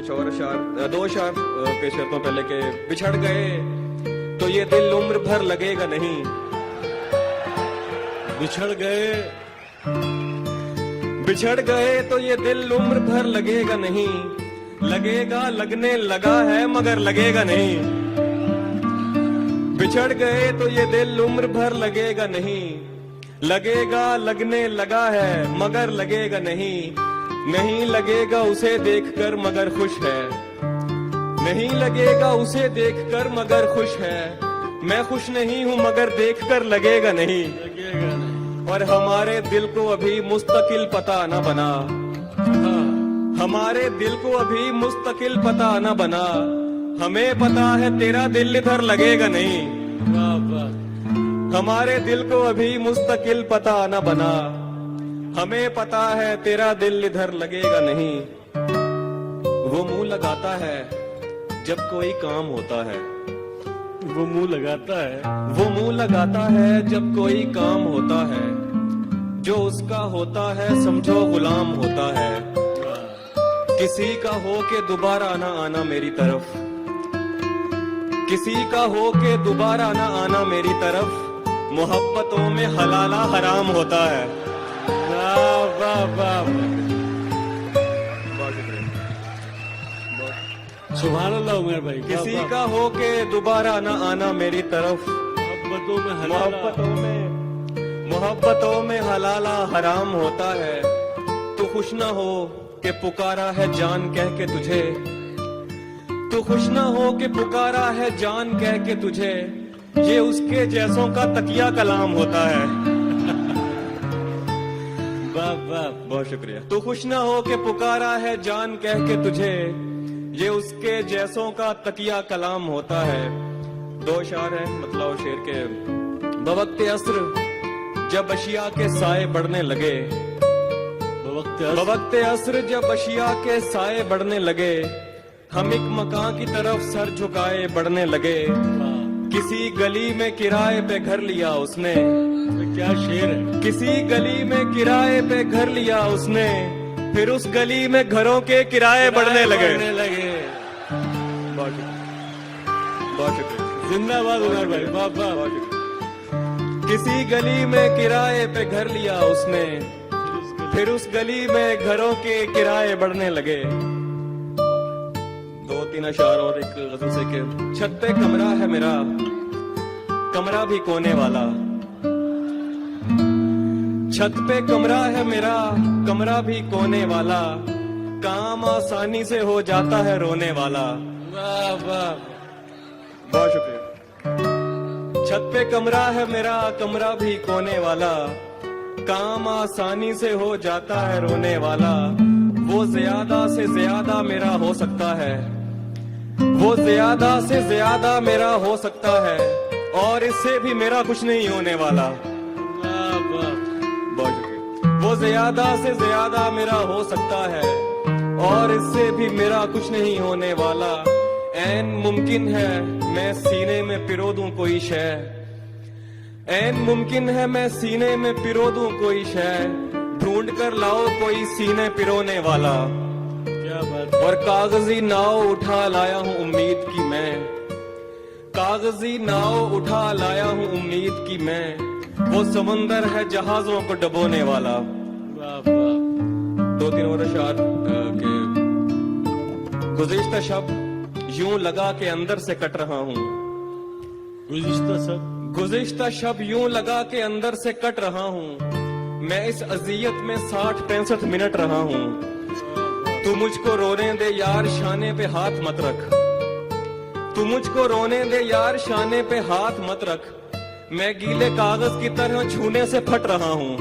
कुछ और अशार, दो अशार पेश करता हूँ पहले के। बिछड़ गए तो ये दिल उम्र भर लगेगा नहीं, बिछड़ गए तो ये दिल उम्र भर लगेगा नहीं, लगेगा लगने लगा है मगर लगेगा नहीं। बिछड़ गए तो ये दिल उम्र भर लगेगा नहीं, लगेगा लगने लगा है मगर लगेगा नहीं। नहीं लगेगा उसे देखकर मगर खुश है, नहीं लगेगा उसे देखकर मगर खुश है। मैं खुश नहीं हूँ मगर देखकर लगेगा नहीं, और हमारे दिल को अभी मुस्तकिल पता न बना, हमारे दिल को अभी मुस्तकिल पता न बना। हमें पता है तेरा दिल इधर लगेगा नहीं, हमारे दिल को अभी मुस्तकिल पता न बना। हमें पता है तेरा दिल इधर लगेगा नहीं। वो मुंह लगाता है जब कोई काम होता है, वो मुंह लगाता है, वो मुंह लगाता है जब कोई काम होता है। जो उसका होता है समझो गुलाम होता है। किसी का हो के दोबारा ना आना मेरी तरफ, किसी का हो के दोबारा ना आना मेरी तरफ। मोहब्बतों में हलाला हराम होता है। वाह वाह वाह, सुभान अल्लाह उमर भाई। किसी का हो के दोबारा ना आना मेरी तरफ। मोहब्बतों में मोहब्बतों में हलाला हराम होता है। तू खुश ना हो कि पुकारा है जान कह के तुझे, तू खुश ना हो कि पुकारा है जान कह के तुझे। ये उसके जैसों का तकिया कलाम होता है। वाह वाह, बहुत शुक्रिया। तू खुश ना हो कि पुकारा है जान कह के तुझे, ये उसके जैसों का तकिया कलाम होता है। दो शार है मतलब शेर के। बवक्ते अस्र जब अशिया के साए बढ़ने लगे, बवक्ते अस्र जब अशिया के साए बढ़ने लगे। हम एक मकान की तरफ सर झुकाए बढ़ने लगे। किसी गली में किराए पे घर लिया उसने, क्या शेर है। किसी गली में किराए पे घर लिया उसने। फिर उस गली में घरों के किराए बढ़ने लगे। बहुत शुक्रिया। जिंदाबाद उमर भाई, वाह वाह। किसी गली में किराए पे घर लिया उसने, फिर उस गली में घरों के किराए बढ़ने लगे। दो तीन अशार और एक गजल से के। छत पे कमरा है मेरा, कमरा भी कोने वाला। छत पे कमरा है मेरा, कमरा भी कोने वाला। काम आसानी से हो जाता है रोने वाला। वाह वाह, बहुत शुक्रिया। छत पे कमरा है मेरा, कमरा भी कोने वाला। काम आसानी से हो जाता है रोने वाला। वो ज्यादा से ज्यादा मेरा हो सकता है, वो ज्यादा से ज्यादा मेरा हो सकता है। और इससे भी मेरा कुछ नहीं होने वाला। वाह वाह, बहुत शुक्रिया। वो ज्यादा से ज्यादा मेरा हो सकता है, और इससे भी मेरा कुछ नहीं होने वाला। ऐन मुमकिन है मैं सीने में पिरो दूं कोई शय, ऐन मुमकिन है मैं सीने में पिरो दूं कोई शय। ढूंढ कर लाओ कोई सीने पिरोने वाला। क्या बात। और कागजी नाव उठा लाया हूँ उम्मीद की मैं, कागजी नाव उठा लाया हूँ उम्मीद की मैं। वो समंदर है जहाजों को डबोने वाला। वाह वाह, दो तीन और अशार के। गुज़िश्ता शब यूं लगा के अंदर से कट रहा हूँ, गुज़िश्ता शब यूं लगा के अंदर से कट रहा हूँ। मैं इस अजियत में 60-65 मिनट रहा हूँ। तू मुझको रोने दे यार शाने पे हाथ मत रख, तू मुझको रोने दे यार शाने पे हाथ मत रख। मैं गीले कागज की तरह छूने से फट रहा हूँ।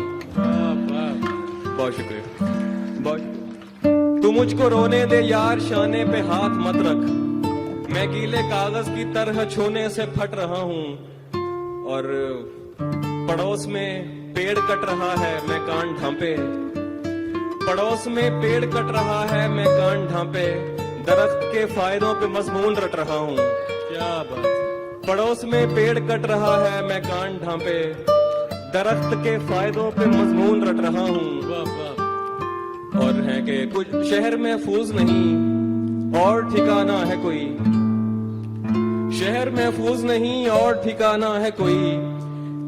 बहुत शुक्रिया, बहुत। तू मुझको रोने दे यार शाने पे हाथ मत रख। मैं गीले कागज की तरह छूने से फट रहा हूँ। और पड़ोस में पेड़ कट रहा है मैं कान ढांपे, पड़ोस में पेड़ कट रहा है मैं कान ढांपे। दरख्त के फायदों पे मजमून रट रहा हूँ। क्या बात। पड़ोस में पेड़ कट रहा है मैं कान ढांपे। दरख्त के फायदों पे मजमून रट रहा हूँ। वाह वाह, और है कि कुछ शहर महफूज नहीं, और ठिकाना है कोई, शहर महफूज नहीं और ठिकाना है कोई,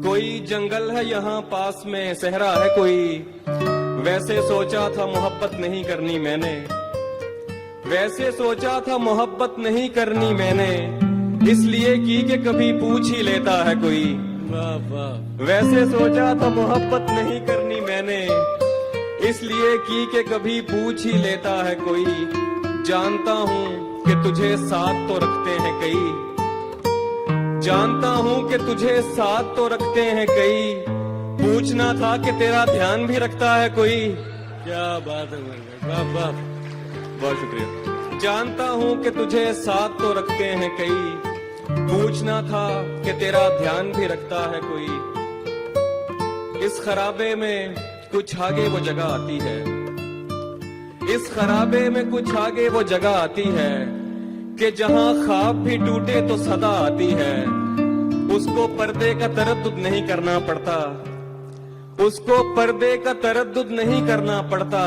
कोई जंगल है यहाँ पास में सहरा है कोई। वैसे सोचा था मोहब्बत नहीं करनी मैंने, वैसे सोचा था मोहब्बत नहीं करनी मैंने, इसलिए की कि कभी पूछ ही लेता है कोई। वाह वाह वैसे सोचा था मोहब्बत नहीं करनी मैंने, इसलिए की कि कभी पूछ ही लेता है कोई। जानता हूँ कि तुझे साथ तो रखते हैं कई, जानता हूँ कि तुझे साथ तो रखते हैं कई, पूछना था कि तेरा ध्यान भी रखता है कोई। क्या बात है उमर भाई, वाह वाह बहुत शुक्रिया। जानता हूँ कि तुझे साथ तो रखते हैं कई, पूछना था कि तेरा ध्यान भी रखता है कोई। इस खराबे में कुछ आगे वो जगह आती है, इस खराबे में कुछ आगे वो जगह आती है कि जहां ख्वाब भी टूटे तो सदा आती है। उसको पर्दे का तरद्दुद नहीं करना पड़ता, उसको पर्दे का तरद्दुद नहीं करना पड़ता।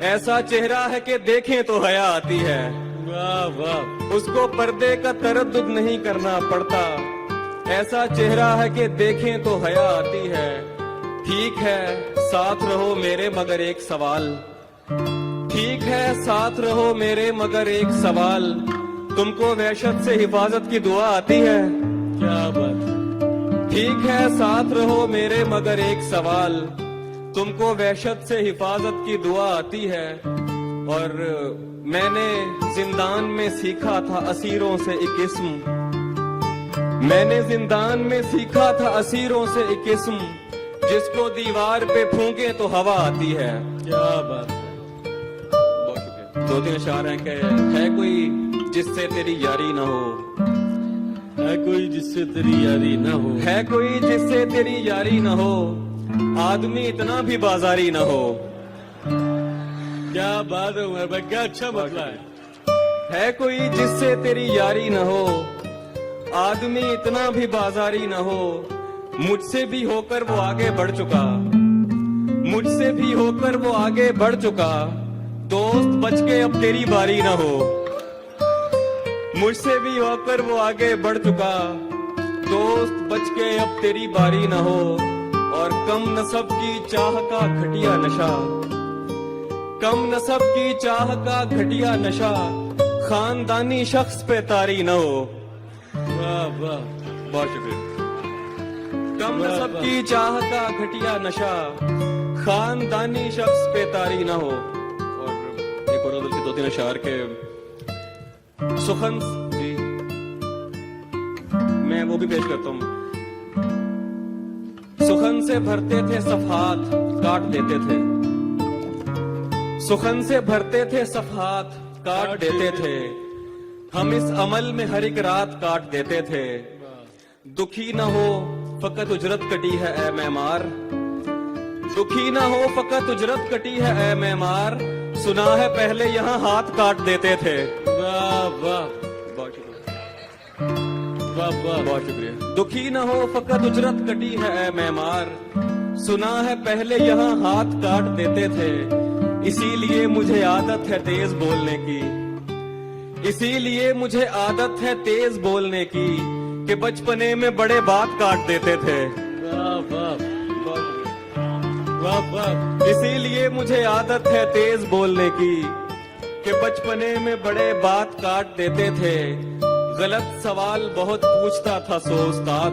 ऐसा चेहरा है कि देखें तो हया आती है। वाह वाह उसको पर्दे का तरद्दुद नहीं करना पड़ता, ऐसा चेहरा है कि देखें तो हया आती है। ठीक है साथ रहो मेरे मगर एक सवाल, ठीक है साथ रहो मेरे मगर एक सवाल, तुमको वहशत से हिफाजत की दुआ आती है। क्या बात है, ठीक है साथ रहो मेरे मगर एक सवाल, तुमको वहशत से हिफाजत की दुआ आती है। और मैंने जिंदान में सीखा था असीरों से एक इस्म, मैंने जिंदान में सीखा था असीरों से एक इस्म, जिसको दीवार पे फूंके तो हवा आती है। क्या बात है, बहुत शुक्रिया। दो तीन अशार हैं कि है कोई जिससे तेरी यारी ना हो, है कोई जिससे तेरी यारी ना हो, है कोई जिससे तेरी यारी ना हो, आदमी इतना भी बाजारी ना हो। क्या बात है उमर भाई, क्या अच्छा मतला है। है कोई जिससे तेरी यारी न हो, आदमी इतना भी बाजारी न हो। मुझसे भी होकर वो आगे बढ़ चुका, मुझसे भी होकर वो आगे बढ़ चुका, दोस्त बच के अब तेरी बारी न हो। मुझसे भी होकर वो आगे बढ़ चुका, दोस्त बच के अब तेरी बारी न हो। और कम नसब की चाह का घटिया नशा, कम नसब की चाह का घटिया नशा, खानदानी शख्स पे तारी न हो। वाह वाह बहुत शुक्रिया। कम नसब की चाह का घटिया नशा, खानदानी शख्स पे तारी न हो। और एक और दो तीन अशार के सुखन जी, मैं वो भी पेश करता हूँ। सुखन से भरते थे सफहात काट देते थे, सुखन से भरते थे सफहात काट देते थे, हम इस अमल में हर एक रात काट देते थे। दुखी न हो फकत उजरत कटी है ए मेमार, दुखी न हो फकत उजरत कटी है ए मेमार, सुना है पहले यहाँ हाथ काट देते थे। वाह वाह बहुत शुक्रिया, वाह वाह बहुत शुक्रिया। दुखी न हो फकत उजरत कटी है ए मेमार, सुना है पहले यहाँ हाथ काट देते थे। इसीलिए मुझे आदत है तेज बोलने की, इसीलिए मुझे आदत है तेज बोलने की, कि बचपने में बड़े बात काट देते थे। वाह वाह वाह वाह इसीलिए मुझे आदत है तेज बोलने की, कि बचपने में बड़े बात काट देते थे। गलत सवाल बहुत पूछता था सो उस्ताद,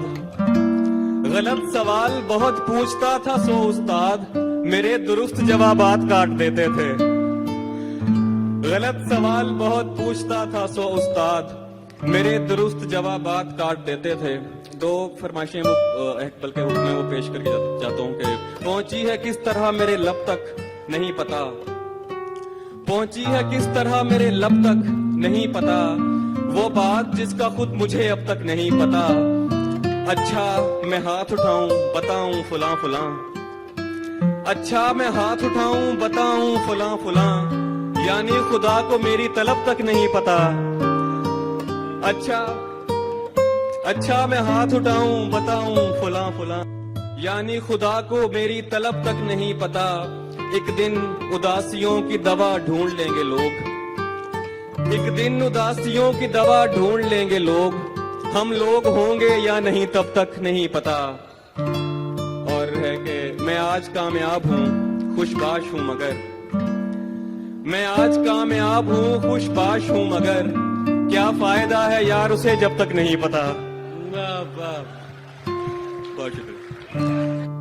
गलत सवाल बहुत पूछता था सो उस्ताद, मेरे दुरुस्त जवाबात काट देते थे। गलत सवाल बहुत पूछता था सो उस्ताद, मेरे दुरुस्त जवाबात काट देते थे। दो फरमाइशें वो बल्कि मैं वो पेश करके जाता हूँ कि पहुंची है किस तरह मेरे लब तक नहीं पता, पहुंची है किस तरह मेरे लब तक नहीं पता, वो बात जिसका खुद मुझे अब तक नहीं पता। अच्छा मैं हाथ उठाऊं बताऊं फुला फुला, अच्छा मैं हाथ उठाऊं बताऊं फुला फुला, यानी खुदा को मेरी तलब तक नहीं पता। अच्छा मैं हाथ उठाऊं बताऊं फुला फुला, यानी खुदा को मेरी तलब तक नहीं पता। एक दिन उदासियों की दवा ढूंढ लेंगे लोग, एक दिन उदासियों की दवा ढूंढ लेंगे लोग, हम लोग होंगे या नहीं तब तक नहीं पता। और है कि मैं आज कामयाब हूँ खुशबाश हूँ मगर, मैं आज कामयाब हूँ खुशबाश हूँ मगर, क्या फायदा है यार उसे जब तक नहीं पता। वाह वाह बहुत शुक्रिया।